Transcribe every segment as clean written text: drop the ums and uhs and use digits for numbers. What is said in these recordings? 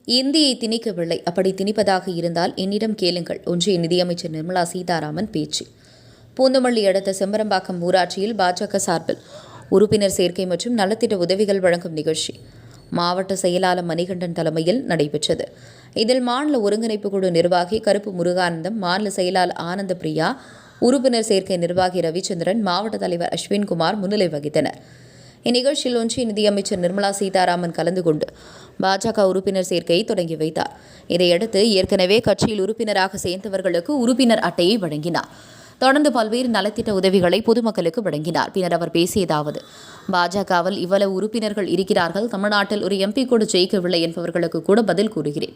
இந்தியை திணிக்கவில்லை. அப்படி திணிப்பதாக இருந்தால் என்னிடம் கேளுங்கள். ஒன்றிய நிதியமைச்சர் நிர்மலா சீதாராமன் பேச்சு. பூந்தமல்லி அடுத்த செம்பரம்பாக்கம் ஊராட்சியில் பாஜக சார்பில் உறுப்பினர் சேர்க்கை மற்றும் நலத்திட்ட உதவிகள் வழங்கும் நிகழ்ச்சி மாவட்ட செயலாளர் மணிகண்டன் தலைமையில் நடைபெற்றது. இதில் மாநில ஒருங்கிணைப்பு குழு நிர்வாகி கருப்பு முருகானந்தம், மாநில செயலாளர் ஆனந்த பிரியா, உறுப்பினர் சேர்க்கை நிர்வாகி ரவிச்சந்திரன், மாவட்ட தலைவர் அஸ்வின்குமார் முன்னிலை வகித்தனர். இந்நிகழ்ச்சியில் ஒன்றிய நிதியமைச்சர் நிர்மலா சீதாராமன் கலந்து கொண்டு பாஜக உறுப்பினர் சேர்க்கையை தொடங்கி வைத்தார். இதையடுத்து ஏற்கனவே கட்சியில் உறுப்பினராக சேர்ந்தவர்களுக்கு உறுப்பினர் அட்டையை வழங்கினார். தொடர்ந்து பல்வேறு நலத்திட்ட உதவிகளை பொதுமக்களுக்கு வழங்கினார். பின்னர் அவர் பேசியதாவது, பாஜகவில் இவ்வளவு உறுப்பினர்கள் இருக்கிறார்கள். தமிழ்நாட்டில் ஒரு எம்பி கூட ஜெயிக்கவில்லை என்பவர்களுக்கு கூட பதில் கூறுகிறேன்.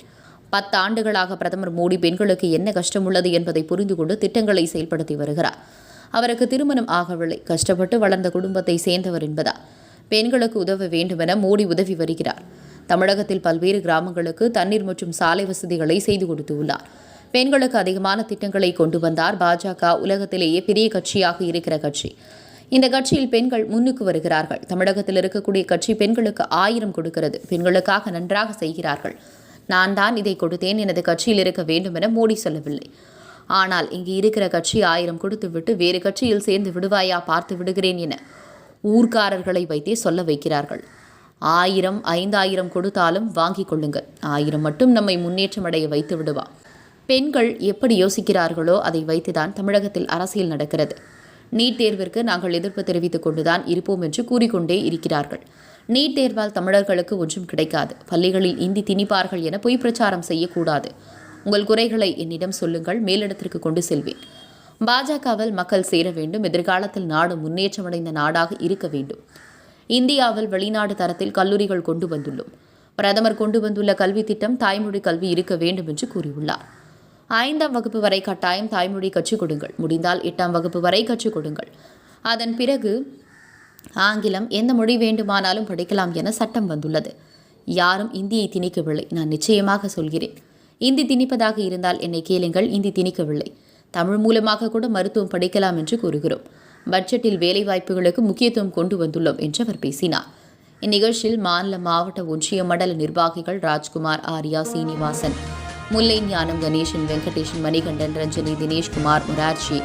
10 ஆண்டுகளாக பிரதமர் மோடி பெண்களுக்கு என்ன கஷ்டம் உள்ளது என்பதை புரிந்து கொண்டு திட்டங்களை செயல்படுத்தி வருகிறார். அவருக்கு திருமணம் ஆகவில்லை. கஷ்டப்பட்டு வளர்ந்த குடும்பத்தை சேர்ந்தவர் என்பதால் பெண்களுக்கு உதவ வேண்டுமென மோடி உதவி வருகிறார். தமிழகத்தில் பல்வேறு கிராமங்களுக்கு தண்ணீர் மற்றும் சாலை வசதிகளை செய்து கொடுத்துள்ளார். பெண்களுக்கு அதிகமான திட்டங்களை கொண்டு வந்தார். பாஜக உலகத்திலேயே பெரிய கட்சியாக இருக்கிற கட்சி. இந்த கட்சியில் பெண்கள் முன்னுக்கு வருகிறார்கள். தமிழகத்தில் இருக்கக்கூடிய கட்சி பெண்களுக்கு 1000 கொடுக்கிறது. பெண்களுக்காக நன்றாக செய்கிறார்கள். நான் தான் இதை கொடுத்தேன், எனது கட்சியில் இருக்க வேண்டும் என மோடி சொல்லவில்லை. ஆனால் இங்கு இருக்கிற கட்சி 1000 கொடுத்துவிட்டு வேறு கட்சியில் சேர்ந்து விடுவாயா, பார்த்து விடுகிறேன் என ஊர்க்காரர்களை வைத்தே சொல்ல வைக்கிறார்கள். 1000 5000 கொடுத்தாலும் வாங்கிக் கொள்ளுங்கள். 1000 மட்டும் நம்மை முன்னேற்றம் அடைய வைத்து விடுவா. பெண்கள் எப்படி யோசிக்கிறார்களோ அதை வைத்துதான் தமிழகத்தில் அரசியல் நடக்கிறது. நீட் தேர்விற்கு நாங்கள் எதிர்ப்பு தெரிவித்துக் கொண்டுதான் இருப்போம் என்று கூறிக்கொண்டே இருக்கிறார்கள். நீட் தேர்வால் தமிழர்களுக்கு ஒன்றும் கிடைக்காது. பள்ளிகளில் இந்தி திணிப்பார்கள் என பொய் பிரச்சாரம் செய்யக்கூடாது. உங்கள் குறைகளை என்னிடம் சொல்லுங்கள், மேலிடத்திற்கு கொண்டு செல்வேன். பாஜகவில் மக்கள் சேர வேண்டும். எதிர்காலத்தில் நாடு முன்னேற்றமடைந்த நாடாக இருக்க வேண்டும். இந்தியாவில் வெளிநாடு தரத்தில் கல்லூரிகள் கொண்டு வந்துள்ளோம். பிரதமர் கொண்டு வந்துள்ள கல்வி திட்டம் தாய்மொழி கல்வி இருக்க வேண்டும் என்று கூறியுள்ளார். 5ஆம் வகுப்பு வரை கட்டாயம் தாய்மொழி கற்றுக் கொடுங்கள். முடிந்தால் 8ஆம் வகுப்பு வரை கற்றுக் கொடுங்கள். அதன் பிறகு ஆங்கிலம், எந்த மொழி வேண்டுமானாலும் படிக்கலாம் என சட்டம் வந்துள்ளது. யாரும் இந்தியை திணிக்கவில்லை. நான் நிச்சயமாக சொல்கிறேன், இந்தி திணிப்பதாக இருந்தால் என்னை கேளுங்கள். இந்தி திணிக்கவில்லை. தமிழ் மூலமாக கூட மருத்துவம் படிக்கலாம் என்று கூறுகிறோம். பட்ஜெட்டில் வேலைவாய்ப்புகளுக்கு முக்கியத்துவம் கொண்டு வந்துள்ளோம் என்று அவர் பேசினார். இந்நிகழ்ச்சியில் மாநில, மாவட்ட, ஒன்றிய, மண்டல நிர்வாகிகள் ராஜ்குமார், ஆர்யா, சீனிவாசன், முல்லை, ஞானம், கணேசன், வெங்கடேஷன், மணிகண்டன், ரஞ்சனி, தினேஷ்குமார், முராஜி,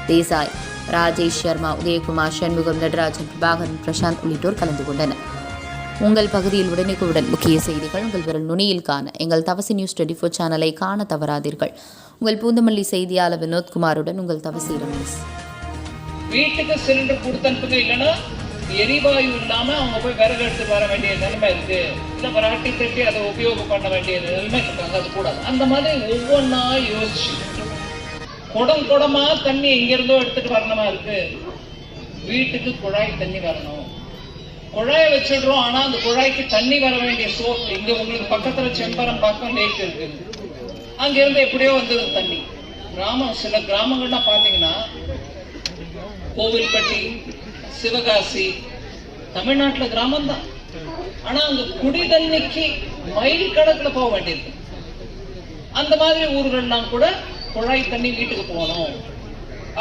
தேசாய், ராஜேஷ் சர்மா, உதயகுமார், சண்முகம், நடராஜன், பிரபாகரன், பிரசாந்த் உள்ளிட்டோர் கலந்து கொண்டனர். உங்கள் பகுதியில் உடனுக்குடன் முக்கிய செய்திகள் உங்கள் விரல் நுனியில் காண எங்கள் தவசி நியூஸ் 24 சேனலை காண தவறாதீர்கள். உங்கள் பூந்தமல்லி செய்தியாளர் வினோத்குமாருடன் உங்கள் தவசி ரமேஷ். வீட்டுக்கு சிலிண்டர் கொடுத்து அனுப்புங்க, இல்லைன்னா எரிவாயு இல்லாம அவங்க போய் விறகு எடுத்து வர வேண்டிய நிலைமை இருக்கு. இல்லை வராட்டி தட்டி அதை உபயோகம் பண்ண வேண்டிய நிலைமை இருக்காங்க. அது கூடாது. அந்த மாதிரி ஒவ்வொன்றா யோசிச்சு குடமா தண்ணி எங்கிருந்தோ எடுத்துட்டு வரணுமா இருக்கு. வீட்டுக்கு குழாய் தண்ணி வரணும். குழாயை வச்சிடுறோம், ஆனா அந்த குழாய்க்கு தண்ணி வர வேண்டிய சோர்ஸ் இங்க உங்களுக்கு பக்கத்துல செம்பரம்பாக்கம் லேக் இருக்கு. அங்க இருந்து எப்படியோ வந்தது தண்ணி. சில கிராமங்கள்லாம் பாத்தீங்கன்னா கோவில்பட்டி, சிவகாசி, தமிழ்நாட்டுல கிராமம் தான். ஆனா அந்த குடி தண்ணிக்கு மைல் கணக்குல போக வேண்டியிருக்கு. அந்த மாதிரி ஊர்கள்லாம் கூட குழாய் தண்ணி வீட்டுக்கு போகணும்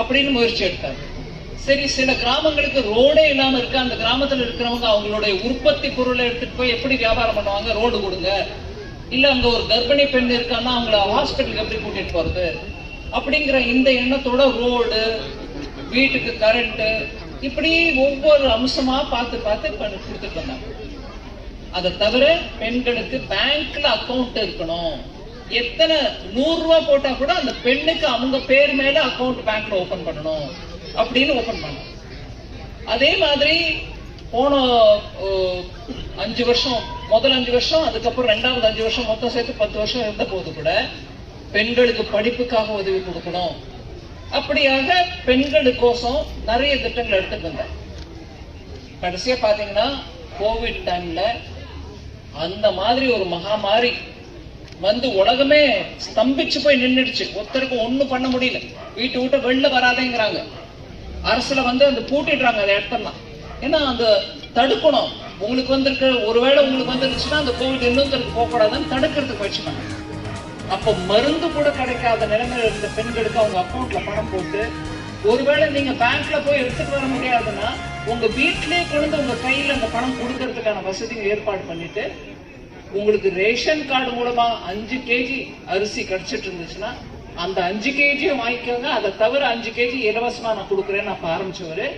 அப்படின்னு முயற்சி எடுத்தாங்க. சரி, சில கிராமங்களுக்கு ரோடே இல்லாம இருக்கு. அந்த கிராமத்துல இருக்கிறவங்க அவங்களுடைய உற்பத்தி பொருளை எடுத்துட்டு போய் எப்படி வியாபாரம் பண்ணுவாங்க? ரோடு கொடுங்க. இல்ல அங்க ஒரு கர்ப்பிணி பெண் இருக்கான்னா அவங்கள ஹாஸ்பிட்டலுக்கு எப்படி கூட்டிட்டு போறது அப்படிங்கிற இந்த எண்ணத்தோட ரோடு, வீட்டுக்கு கரண்ட், இப்படி ஒவ்வொரு அம்சமா பார்த்து கொடுத்துட்டு வந்தாங்க. அதை தவிர பெண்களுக்கு பேங்க்ல அக்கௌண்ட் இருக்கணும். எத்தனை 100 ரூபாய் போட்டா கூட அந்த பெண்ணுக்கு அவங்க பேர் மேல அக்கௌண்ட் பேங்க்ல ஓபன் பண்ணணும் அப்படின்னு ஓபன் பண்ண. அதே மாதிரி போன 5 வருஷம், முதல் 5 வருஷம், அதுக்கப்புறம் 2வது 5 வருஷம், மொத்தம் சேர்த்து 10 வருஷம் இருந்த போது கூட பெண்களுக்கு படிப்புக்காக உதவி கொடுக்கணும். அப்படியாக பெண்களுக்கோசம் நிறைய திட்டங்கள் எடுத்துட்டு வந்தேன். கடைசியா பாத்தீங்கன்னா கோவிட் டைம்ல அந்த மாதிரி ஒரு மகாமாரி வந்து உலகமே ஸ்தம்பிச்சு போய் நின்றுடுச்சு. ஒருத்தருக்கு ஒண்ணும் பண்ண முடியல. வீட்டு விட்டு வெளில வராதேங்கிறாங்க. அரசுல வந்து அந்த பூட்டிடுறாங்க அதை இடத்தெல்லாம். ஏன்னா அந்த தடுக்கணும். உங்களுக்கு வந்திருக்க, ஒருவேளை உங்களுக்கு வந்துருச்சுன்னா அந்த கோவிட் இன்னொருத்தருக்கு போகக்கூடாதுன்னு தடுக்கிறதுக்கு முயற்சி பண்ணாங்க. அப்போ மருந்து கூட கிடைக்காத நிலைமையில இருந்த பெண்களுக்கு அவங்க அக்கௌண்ட்ல பணம் போட்டு, ஒருவேளை நீங்க பேங்க்ல போய் எடுத்துட்டு வர முடியாதுன்னா உங்க வீட்டிலேயே கொண்டு உங்க கையில அந்த பணம் கொடுக்கறதுக்கான வசதிகள் ஏற்பாடு பண்ணிட்டு உங்களுக்கு ரேஷன் கார்டு மூலமா 5 கேஜி அரிசி கிடைச்சிட்டு இருந்துச்சுன்னா அந்த 5 கேஜியும் வாங்கிக்கோங்க. அதை தவிர 5 கேஜி இலவசமா நான் கொடுக்குறேன்னு அப்ப ஆரம்பிச்சவரு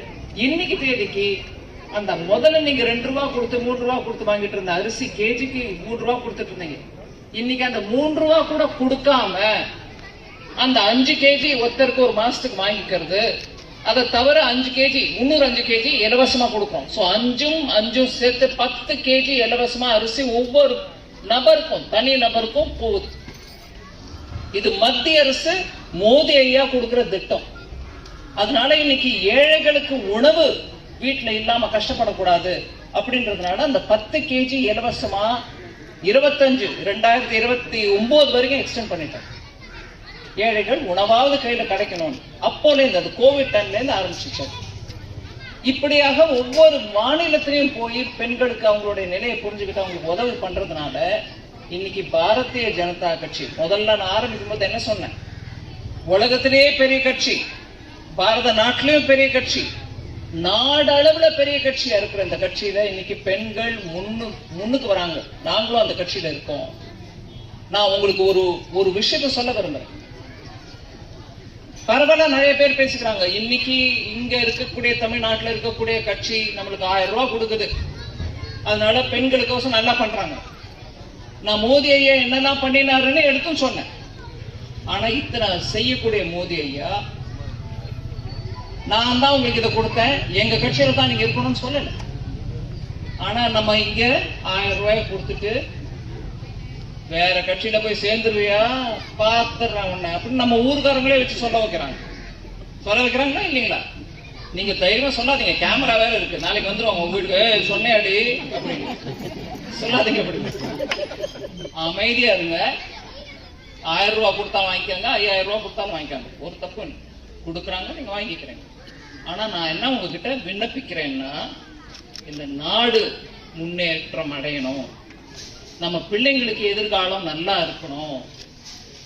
இன்னைக்கு தேதிக்கு அந்த முதல்ல நீங்க 2 ரூபா கொடுத்து 3 ரூபா கொடுத்து வாங்கிட்டு இருந்த அரிசி கேஜிக்கு 3 ரூபா கொடுத்துட்டு இருந்தீங்க. இன்னைக்கு அந்த 3 ரூபா கூட கொடுக்காம அந்த 5 கேஜி ஒருத்தருக்கு ஒரு மாசத்துக்கு வாங்கிக்கிறது, அதை தவிர 5 கேஜி இன்னொரு 5 கேஜி இலவசமா கொடுக்கும். ஸோ 5 சேர்த்து 10 கேஜி இலவசமா அரிசி ஒவ்வொரு நபருக்கும் தனி நபருக்கும் போகுது. இது மத்திய அரசு மோடி ஐயா கொடுக்கிற திட்டம். அதனால இன்னைக்கு ஏழைகளுக்கு உணவு வீட்டுல இல்லாம கஷ்டப்படக்கூடாது அப்படின்றதுனால அந்த 10 கேஜி இலவசமா 2029 வரைக்கும் எக்ஸ்டெண்ட் பண்ணிட்டோம். ஏழைகள் உணவாவது கையில கிடைக்கணும். அப்போல இருந்து அது கோவிட் டைம்ல இருந்து ஆரம்பிச்சிச்சு. இப்படியாக ஒவ்வொரு மாநிலத்திலையும் போய் பெண்களுக்கு அவங்களுடைய நிலையை புரிஞ்சுக்கிட்டு அவங்களுக்கு உதவி பண்றதுனால இன்னைக்கு பாரதிய ஜனதா கட்சி, முதல்ல நான் ஆரம்பிக்கும் போது என்ன சொன்னேன், உலகத்திலேயே பெரிய கட்சி, பாரத நாட்டிலேயும் பெரிய கட்சி, நாடு அளவுல பெரிய கட்சியா இருக்கிற இந்த கட்சியில இன்னைக்கு பெண்கள் முன்னுக்கு வராங்க. நாங்களும் அந்த கட்சியில இருக்கோம். நான் உங்களுக்கு ஒரு விஷயத்த சொல்ல விரும்புறேன். பரவாயில்ல, நிறைய பேர் பேசிக்கிறாங்க, இன்னைக்கு இங்க இருக்கக்கூடிய தமிழ்நாட்டில் இருக்கக்கூடிய கட்சி நம்மளுக்கு 1000 ரூபாய் கொடுக்குது, அதனால பெண்களுக்கோசம் நல்லா பண்றாங்க. நான் மோடி ஐயா என்னெல்லாம் பண்ணினாருன்னு எடுத்தும் சொன்னேன். ஆனா இத்தனை செய்யக்கூடிய மோடி ஐயா, நான் தான் உங்களுக்கு இதை கொடுத்தேன், எங்க கட்சியில தான் நீங்க இருக்கணும்னு சொல்லல. ஆனா நம்ம இங்க 1000 ரூபாய் கொடுத்துட்டு வேற கட்சியில போய் சேர்ந்துருவியா பாத்துறாங்க உன்ன அப்படின்னு நம்ம ஊருக்காரங்களே வச்சு சொல்ல வைக்கிறாங்களா இல்லைங்களா? நீங்க தைரியமா சொல்லாதீங்க, கேமரா வேற இருக்கு, நாளைக்கு வந்துருவாங்க உங்க வீட்டுக்கு, சொன்னேடி அப்படின்னு சொல்லாதீங்க. அப்படி அமைதியா இருங்க. 1000 ரூபாய் கொடுத்தா வாங்கிக்காங்க, 5000 ரூபாய் கொடுத்தாலும் வாங்கிக்காங்க, ஒரு தப்பு கொடுக்குறாங்க, நீங்க வாங்கிக்கிறீங்க. ஆனா நான் என்ன உங்ககிட்ட விண்ணப்பிக்கிறேன்னா, இந்த நாடு முன்னேற்றம் அடையணும், நம்ம பிள்ளைங்களுக்கு எதிர்காலம் நல்லா இருக்கணும்,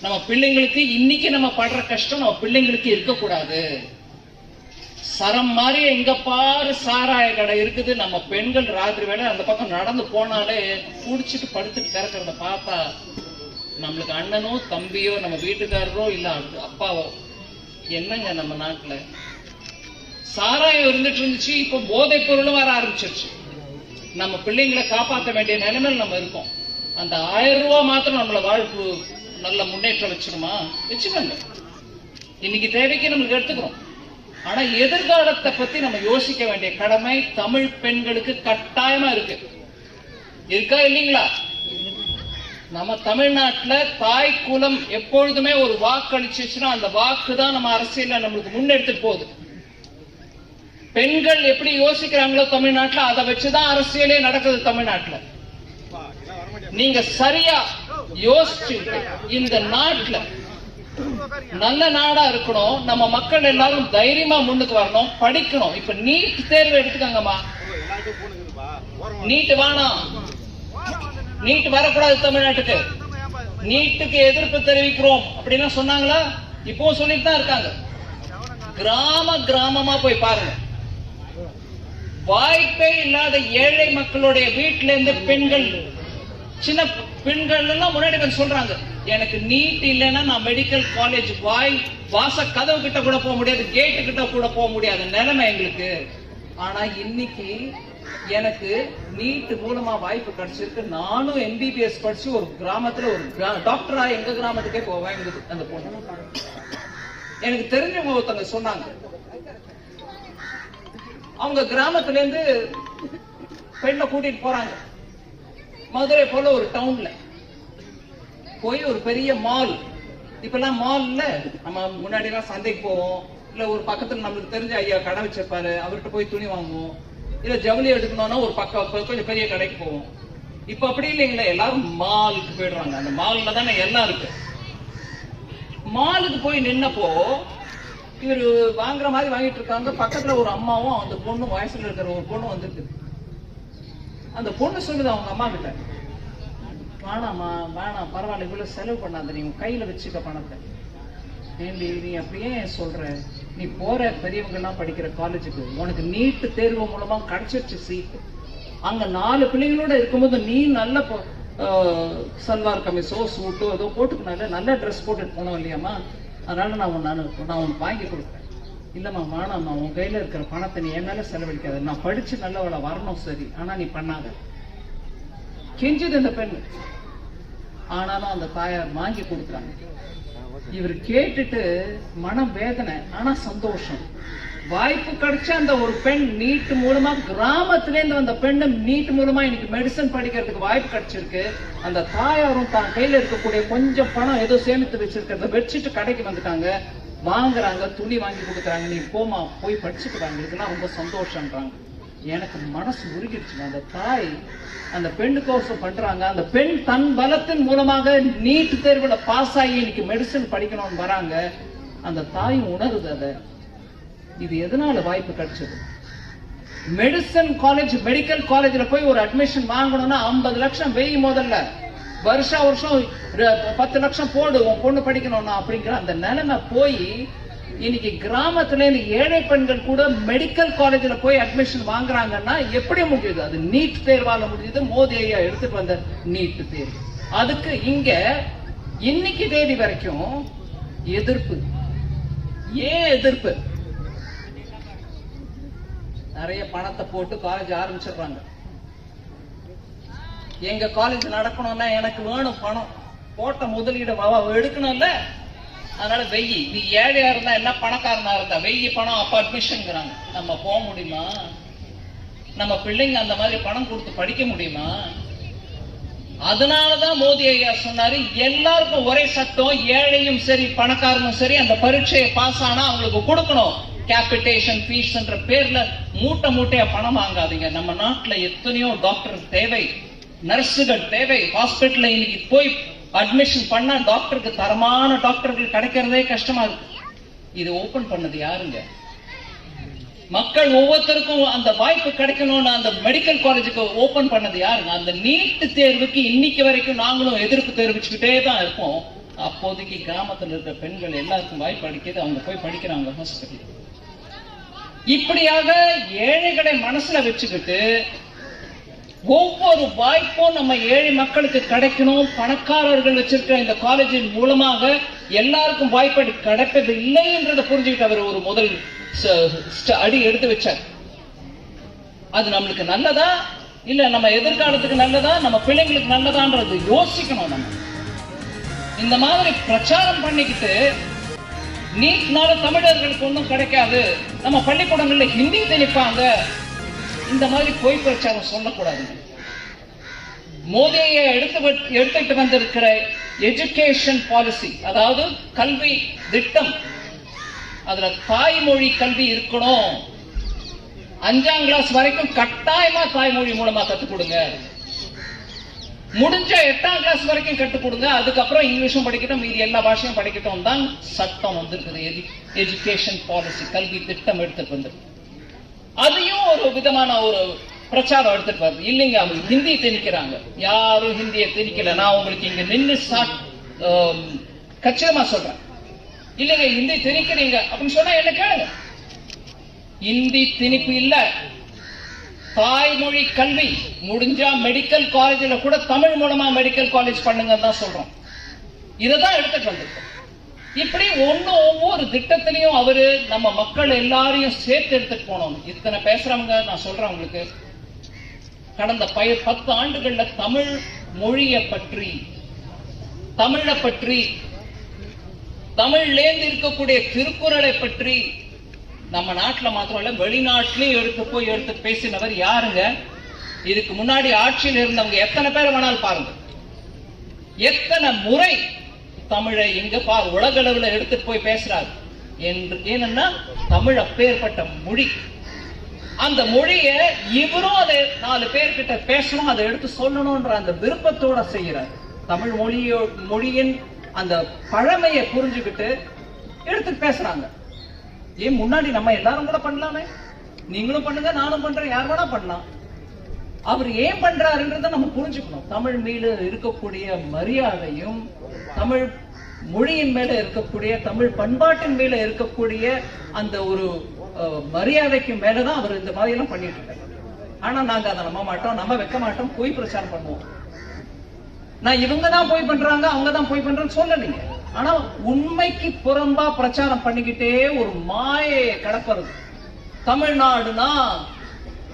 நம்ம பிள்ளைங்களுக்கு இன்னைக்கு நம்ம படுற கஷ்டம் நம்ம பிள்ளைங்களுக்கு இருக்கக்கூடாது. சரம் மாதிரி எங்க பாரு சாராய கடை இருக்குது, நம்ம பெண்கள் ராத்திரி வேலை அந்த பக்கம் நடந்து போனாலே குடிச்சிட்டு படுத்துட்டு திறக்கிறத பார்த்தா நம்மளுக்கு அண்ணனோ தம்பியோ நம்ம வீட்டுக்காரரோ இல்ல அப்பாவோ என்னங்க நம்ம நாட்டுல சாராயம் இருந்துட்டு இருந்துச்சு, இப்ப போதைப் பொருளும் வர ஆரம்பிச்சிருச்சு. நம்ம பிள்ளைங்களை காப்பாற்ற வேண்டிய நிலைமையில் நம்ம இருக்கோம். அந்த 1000 ரூபாய் மாத்திரம் நம்மள வாழ்வு நல்ல முன்னேற்றம் வச்சிருமா? வச்சுக்கோங்க, இன்னைக்கு தேவைக்கு நம்மளுக்கு எடுத்துக்கிறோம். ஆனா எதிர்காலத்தை பத்தி நம்ம யோசிக்க வேண்டிய கடமை தமிழ் பெண்களுக்கு கட்டாயமா இருக்கு. இருக்கா இல்லீங்களா? நம்ம தமிழ்நாட்டுல தாய் குலம் எப்பொழுதுமே ஒரு வாக்கு அளிச்சுன்னா அந்த வாக்கு தான் நம்ம அரசியல நம்மளுக்கு முன்னெடுத்துட்டு போகுது. பெண்கள் எப்படி யோசிக்கிறாங்களோ தமிழ்நாட்டுல அதை வச்சுதான் அரசியலே நடக்குது தமிழ்நாட்டுல. நீங்க சரியா யோசிச்சு இந்த நாட்டுல நல்ல நாடா இருக்கணும், நம்ம மக்கள் எல்லாரும் தைரியமா முன்னுக்கு வரணும், படிக்கணும். இப்ப நீட் தேர்வு எடுத்துக்கங்கம்மா, நீட் வேணாம், நீட் வரக்கூடாது தமிழ்நாட்டுக்கு, நீட்டுக்கு எதிர்ப்பு தெரிவிக்கிறோம் அப்படின்னா சொன்னாங்களா? இப்போ சொல்லிட்டு தான் இருக்காங்க. கிராமமா போய் பாருங்க, வாய்ப்பே இல்லாத ஏழை மக்களுடைய வீட்டில இருந்து பெண்கள், சின்ன பெண்கள் எல்லாம் முன்னாடி வந்து சொல்றாங்க, எனக்கு நீட் இல்லைன்னா நான் மெடிக்கல் காலேஜ் வாச கதவு கிட்ட கூட போக முடியாது, கேட்டு கிட்ட கூட போக முடியாது நிலைமை எங்களுக்கு. ஆனா இன்னைக்கு எனக்கு நீட் மூலமா வாய்ப்பு கிடைச்சிருக்கு. நானும் MBBS படிச்சு ஒரு கிராமத்துல ஒரு டாக்டரா எங்க கிராமத்துக்கே போவேன். அந்த பொண்ணு எனக்கு தெரிஞ்சவங்க ஒருத்தவங்க சொன்னாங்க, அவங்க கிராமத்துல இருந்து பெண்ணை கூட்டிட்டு போறாங்க. மதுரை போல ஒரு டவுன்ல போய் ஒரு பெரிய மால், இப்பெல்லாம் மால்ல நம்ம முன்னாடி எல்லாம் சந்தைக்கு போவோம், இல்ல ஒரு பக்கத்துல நம்மளுக்கு தெரிஞ்ச ஐயா கடை வச்சிருப்பாரு, அவர்கிட்ட போய் துணி வாங்குவோம், இல்ல ஜவுளி எடுக்கணும்னா ஒரு பக்கம் கொஞ்சம் பெரிய கடைக்கு போவோம். இப்ப அப்படி இல்லைங்களா, எல்லாரும் மாலுக்கு போயிடுறாங்க. அந்த மால்ல தானே எல்லாம் இருக்கு. மாலுக்கு போய் நின்னப்போ இவரு வாங்குற மாதிரி வாங்கிட்டு இருக்காங்க. பக்கத்துல ஒரு அம்மாவும் அந்த பொண்ணு வயசுல இருக்கிற ஒரு பொண்ணு வந்துருக்கு. அந்த பொண்ணு சொல்லுது அவங்க அம்மா கிட்ட, வேணாமா வேணாம், பரவாயில்ல, இவ்வளவு செலவு பண்ணாத, நீ கையில வச்சுக்க பணத்தை. ஏண்டி நீ அப்படியே சொல்ற, நீ போற பெரியவங்க எல்லாம் படிக்கிற காலேஜுக்கு உனக்கு நீட் தேர்வு மூலமா கிடைச்சிருச்சு சீட், அங்க 4 பிள்ளைங்களோட இருக்கும்போது நீ நல்ல சல்வார் கமிஸோ சூட்டோ ஏதோ போட்டுக்கனால நல்ல ட்ரெஸ் போட்டுட்டு போனோம் இல்லையாம்மா, அதனால நான் உனக்கு வாங்கி கொடுக்குறேன். இல்லம்மா வேணாம்மா, உன் கையில இருக்கிற பணத்தை நீ என் மேல செலவழிக்காத, நான் படிச்சு நல்லவளை வரணும் சரி, ஆனா நீ பண்ணாத. கெஞ்சுது இந்த பெண். ஆனாலும் அந்த தாயார் வாங்கி கொடுக்குறாங்க. இவர் கேட்டுட்டு மனம் வேதனை, ஆனா சந்தோஷம். வாய்ப்பு கிடைச்ச அந்த ஒரு பெண் நீட் மூலமா, கிராமத்துல இருந்து வந்த பெண்ணு நீட் மூலமா இன்னைக்கு மெடிசன் படிக்கிறதுக்கு வாய்ப்பு கிடைச்சிருக்கு. அந்த தாயாரும் தான் கையில இருக்கக்கூடிய கொஞ்சம் பணம் ஏதோ சேமித்து வச்சிருக்கிறத வச்சுட்டு கடைக்கு வந்துட்டாங்க, வாங்குறாங்க, துணி வாங்கி கொடுக்குறாங்க, நீ போமா போய் படிச்சுக்கிறாங்க, இதுக்கெல்லாம் ரொம்ப சந்தோஷம்ன்றாங்க. எனக்கு மனசு உருகிடுச்சு. அந்த தாய் அந்த பெண்ணுக்கோசம் பண்றாங்க. அந்த பெண் தன் பலத்தின் மூலமாக நீட் தேர்வுல பாஸ் ஆகி இன்னைக்கு மெடிசன் படிக்கணும்னு வராங்க. அந்த தாயும் உணருது அதை. இது எதனால வாய்ப்பு கிடைச்சது? மெடிசன் காலேஜ், மெடிக்கல் காலேஜ்ல போய் ஒரு அட்மிஷன் வாங்கணும்னா 50 லட்சம் வெயி, முதல்ல வருஷம் 10 லட்சம் போடு உன் பொண்ணு படிக்கணும்னா அப்படிங்கிற அந்த நிலைமை போய் இன்னைக்கு கிராமத்துல இந்த ஏழை பெண்கள் கூட மெடிக்கல் காலேஜ்ல போய் அட்மிஷன் வாங்குறாங்கன்னா எப்படி முடியுது? அது நீட் தேர்வால முடியுது. மோடி ஐயா எடுத்துட்டு வந்த நீட் தேர்வு. அதுக்கு இங்க இன்னைக்கு தேதி வரைக்கும் எதிர்ப்பு. ஏன் எதிர்ப்பு? நிறைய பணத்தை போட்டு காலேஜ் ஆரம்பிச்சிடுறாங்க. எங்க காலேஜ் நடக்கணும்னா எனக்கு வேணும் பணம், போட்ட முதலீடு எடுக்கணும்ல, அதனால வெயி. நீ ஏழையா இருந்தா என்ன பணக்காரனா இருந்தா வெயி பணம், அப்ப அட்மிஷன்ங்கிறாங்க. நம்ம போக முடியுமா? நம்ம பிள்ளைங்க அந்த மாதிரி பணம் கொடுத்து படிக்க முடியுமா? அதனாலதான் மோடி ஐயா சொன்னாரு, எல்லாருக்கும் ஒரே சட்டம், ஏழையும் சரி பணக்காரனும் சரி அந்த பரீட்சையை பாஸ் ஆனா அவங்களுக்கு கொடுக்கணும். கேபிடேஷன் ஃபீஸ் என்ற பேர்ல மூட்டையா பணம் வாங்காதீங்க. நம்ம நாட்டுல எத்தனையோ டாக்டர் தேவை, நர்ஸுகள் தேவை. ஹாஸ்பிட்டல்ல இன்னைக்கு போய் அட்மிஷன் பண்ணா டாக்டருக்கு தரமான டாக்டர்கள் கிடைக்கிறதே கஷ்டமா இருக்கு. இது ஓபன் பண்ணது யாருங்க? மக்கள் ஒவ்வொருத்தருக்கும் அந்த வாய்ப்பு கிடைக்கணும்னு அந்த மெடிக்கல் காலேஜுக்கு ஓபன் பண்ணது யாருங்க? அந்த நீட் தேர்வுக்கு இன்னைக்கு வரைக்கும் நாங்களும் எதிர்ப்பு தெரிவிச்சுக்கிட்டே தான் இருப்போம். அப்போதைக்கு கிராமத்தில் இருக்கிற பெண்கள் எல்லாருக்கும் வாய்ப்பு அளிக்கிறது, அவங்க போய் படிக்கிறாங்க ஹாஸ்பிட்டல். இப்படியாக ஏழைகளை மனசுல வச்சுக்கிட்டு ஒவ்வொரு வாய்ப்பும் நம்ம ஏழை மக்களுக்கு கிடைக்கணும். பணக்காரர்கள் வச்சிருக்கிற இந்த காலேஜின் மூலமாக எல்லாருக்கும் வாய்ப்பு கிடைப்பது இல்லை என்றதை புரிஞ்சுக்கிட்டு அவர் ஒரு முதல் அடி எடுத்து வச்சார். அது நம்மளுக்கு நல்லதா இல்ல நம்ம எதிர்காலத்துக்கு நல்லதா, நம்ம பிள்ளைங்களுக்கு நல்லதான்றது யோசிக்கணும். நம்ம இந்த மாதிரி பிரச்சாரம் பண்ணிக்கிட்டு நீட்னால தமிழர்களுக்கு ஒன்றும் கிடைக்காது, நம்ம பள்ளிக்கூடங்கள்ல ஹிந்தி திணிப்பாங்க, இந்த மாதிரி பொய் பிரச்சாரம் சொல்லக்கூடாது. மோடியை எடுத்துட்டு வந்திருக்கிற எஜுகேஷன் பாலிசி, அதாவது கல்வி திட்டம், அதுல தாய்மொழி கல்வி இருக்கணும். 5ஆம் கிளாஸ் வரைக்கும் கட்டாயமா தாய்மொழி மூலமா கத்துக் கொடுங்க. முடிஞ்ச 8ஆம் கிளாஸ் வரைக்கும் கற்றுக் கொடுங்க. அதுக்கப்புறம் இங்கிலீஷும் படிக்கட்டும், மீதி எல்லா பாஷையும் படிக்கட்டும் தான் சட்டம் வந்திருக்குது. எஜுகேஷன் பாலிசி, கல்வி திட்டம் எடுத்துட்டு வந்து அதையும் ஒரு விதமான ஒரு பிரச்சாரம் எடுத்துட்டு வருது. இல்லைங்க அவங்க ஹிந்தி திணிக்கிறாங்க. யாரும் ஹிந்தியை திணிக்கல. நான் உங்களுக்கு இங்க நின்று கச்சிதமா சொல்றேன். இல்லைங்க ஹிந்தி திணிக்கிறீங்க அப்படின்னு சொன்னா என்ன கேளுங்க. ஹிந்தி திணிப்பு இல்ல, தாய்மொழி கல்வி. முடிஞ்சா மெடிக்கல் காலேஜ்ல கூட தமிழ் மூலமா மெடிக்கல் காலேஜ் பண்ணுங்க தான் சொல்றோம். இததான் எடுத்துட்டு வந்திருக்கோம். இப்படி ஒவ்வொரு திட்டத்திலையும் அவரு நம்ம மக்கள் எல்லாரையும் சேர்த்து எடுத்துட்டு போனோம். இத்தனை பேசுறவங்க நான் சொல்றேன் உங்களுக்கு, கடந்த 10 ஆண்டுகள்ல தமிழ் மொழியை பற்றி, தமிழை பற்றி, தமிழ்லேந்து இருக்கக்கூடிய திருக்குறளை பற்றி நம்ம நாட்டுல மாத்திரம் இல்ல வெளிநாட்டிலையும் எடுத்து பேசினவர் யாருங்க? இதுக்கு முன்னாடி ஆட்சியில் இருந்தவங்க எத்தனை பேர் வேணாலும் பாருங்க. எத்தனை முறை தமிழை எங்க உலக அளவுல எடுத்துட்டு போய் பேசுறாரு என்று. ஏன்னா தமிழ் அப்பேற்பட்ட மொழி. அந்த மொழிய இவரும் அதை 4 பேர்கிட்ட பேசணும், அதை எடுத்து சொல்லணும்ன்ற அந்த விருப்பத்தோட செய்யறாரு. தமிழ் மொழியின் அந்த பழமையை புரிஞ்சுக்கிட்டு எடுத்துட்டு பேசுறாங்க. ஏன் முன்னாடி நம்ம எல்லாரும் கூட பண்ணலாமே, நீங்களும் பண்ணுங்க, நானும் பண்றேன், யார் வேணா பண்ணலாம். அவர் ஏன் பண்றாருன்றத நம்ம புரிஞ்சுக்கணும். தமிழ் மீது இருக்கக்கூடிய மரியாதையும், தமிழ் மொழியின் மேல இருக்கக்கூடிய, தமிழ் பண்பாட்டின் மேல இருக்கக்கூடிய அந்த ஒரு மரியாதைக்கு மேலதான் அவர் இந்த மாதிரி எல்லாம் பண்ணிட்டு இருக்காரு. ஆனா நாங்க அதை நம்ப மாட்டோம், நம்ம வைக்க மாட்டோம், பொய் பிரச்சாரம் பண்ணுவோம். நான் இவங்க தான் போய் பண்றாங்க, அவங்க தான் போய் பண்றாங்க சொல்லலைங்க. ஆனா உண்மைக்கு புறம்பா பிரச்சாரம் பண்ணிக்கிட்டே ஒரு மாயை கடப்பறது. தமிழ்நாடுனா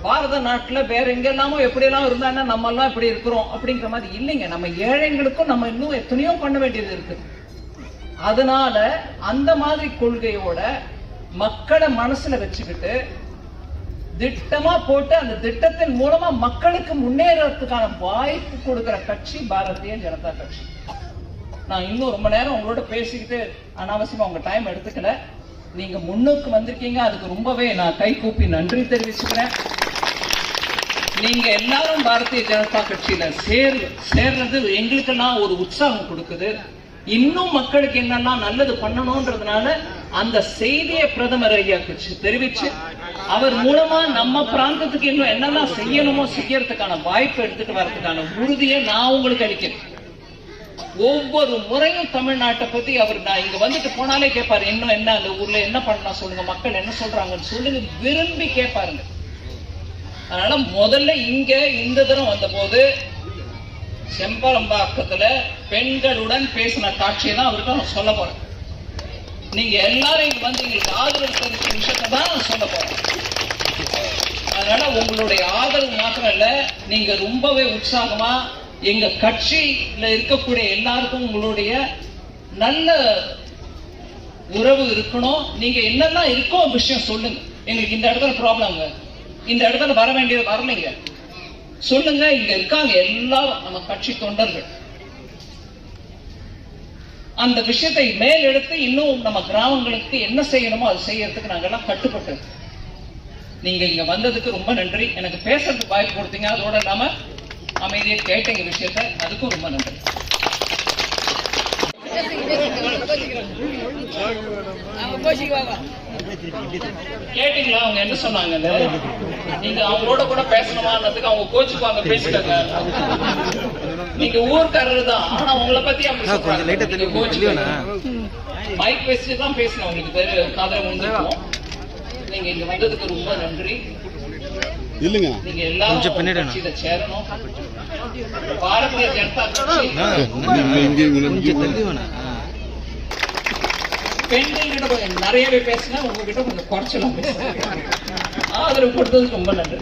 பாரத நாட்டுல வேற எங்கெல்லாமோ எப்படி எல்லாம் இருந்தா நம்ம எல்லாம் இப்படி இருக்கிறோம் அப்படிங்கிற மாதிரி இல்லைங்க. நம்ம ஏழைங்களுக்கும் நம்ம இன்னும் எத்தனையோ பண்ண வேண்டியது இருக்கு. அதனால அந்த மாதிரி கொள்கையோட மக்களை மனசுல வச்சுக்கிட்டு திட்டமா போட்டு அந்த திட்டத்தின் மூலமா மக்களுக்கு முன்னேறதுக்கான வாய்ப்பு கொடுக்கிற கட்சி பாரதிய ஜனதா கட்சி. நான் இன்னும் ரொம்ப நேரம் உங்களோட பேசிக்கிட்டு அனாவசியமா உங்க டைம் எடுத்துக்கல. நீங்க முன்னுக்கு வந்திருக்கீங்க, அதுக்கு ரொம்பவே நான் கை கூப்பி நன்றி தெரிவிச்சுக்கிறேன். நீங்க எல்லாரும் பாரதிய ஜனதா கட்சியில சேர்றது எங்களுக்கெல்லாம் ஒரு உற்சாகம் கொடுக்குது. இன்னும் மக்களுக்கு என்னெல்லாம் நல்லது பண்ணணும்ன்றதுனால அந்த செய்தியை பிரதமர் ஐயாக்கு தெரிவிச்சு அவர் மூலமா நம்ம பிராந்தத்துக்கு இன்னும் என்னெல்லாம் செய்யணுமோ செய்யறதுக்கான வாய்ப்பு எடுத்துட்டு வர்றதுக்கான உறுதியை நான் உங்களுக்கு அளிக்கிறேன். ஒவ்வொரு முறையும் தமிழ்நாட்டை பத்தி அவர் நான் இங்க வந்துட்டு போனாலே கேட்பாரு, இன்னும் என்ன அந்த ஊர்ல என்ன பண்ணலாம் சொல்லுங்க, மக்கள் என்ன சொல்றாங்கன்னு சொல்லுங்க, விரும்பி கேட்பாருங்க. அதனால முதல்ல இங்க இந்த தரம் வந்த போது செம்பரம்பாக்கத்துல பெண்களுடன் பேசின காட்சியை தான் அவருக்கு நான் சொல்ல போறேன். நீங்க எல்லாரும் இங்க வந்து எங்களுக்கு ஆதரவு தெரிவிச்ச விஷயத்தை தான் நான் சொல்ல போறேன். அதனால உங்களுடைய ஆதரவு மாத்திரம் இல்ல, நீங்க ரொம்பவே உற்சாகமா எங்க கட்சியில இருக்கக்கூடிய எல்லாருக்கும் உங்களுடைய நல்ல உறவு இருக்கணும். நீங்க என்னெல்லாம் இருக்கோ விஷயம் சொல்லுங்க. எங்களுக்கு இந்த இடத்துல ப்ராப்ளம், இந்த இடத்துல வர வேண்டியது வரலைங்க சொல்லுங்க. இங்க இருக்காங்க எல்லாரும் நம்ம கட்சி தொண்டர்கள். அந்த விஷயத்தை மேல் எடுத்து இன்னும் நம்ம கிராமங்களுக்கு என்ன செய்யணுமோ அது செய்யறதுக்கு நாங்கெல்லாம் கட்டுப்பட்டு. நீங்க இங்க வந்ததுக்கு ரொம்ப நன்றி. எனக்கு பேசுறதுக்கு வாய்ப்பு கொடுத்தீங்க, அதோட இல்லாம அமைதியை கேட்டீங்க விஷயத்த, அதுக்கும் ரொம்ப நன்றி. கேட்டீங்களா அவங்க என்ன சொன்னாங்க? நீங்க அவங்களோட கூட பேசணுமான்றதுக்கு அவங்க கோச்சுக்குவாங்க, பேசிட்டாங்க. நீங்க ஊர்க்காரர் தான், ஆனா உங்களை பத்தி அப்படி சொல்றாங்க. மைக் பேசிட்டு தான் பேசணும், உங்களுக்கு தெரியும், காதல முடிஞ்சிருக்கும். நீங்க இங்க வந்ததுக்கு ரொம்ப நன்றி. இல்லங்க நீங்க எல்லாரும் கட்சியில சேரணும். பாரதிய ஜனதா கட்சி பெண்கள் கிட்ட நிறையவே பேசினா, உங்ககிட்ட கொஞ்சம் குறைச்சலாம் பேசுறேன். ஆதரவு கொடுத்ததுக்கு ரொம்ப நன்றி.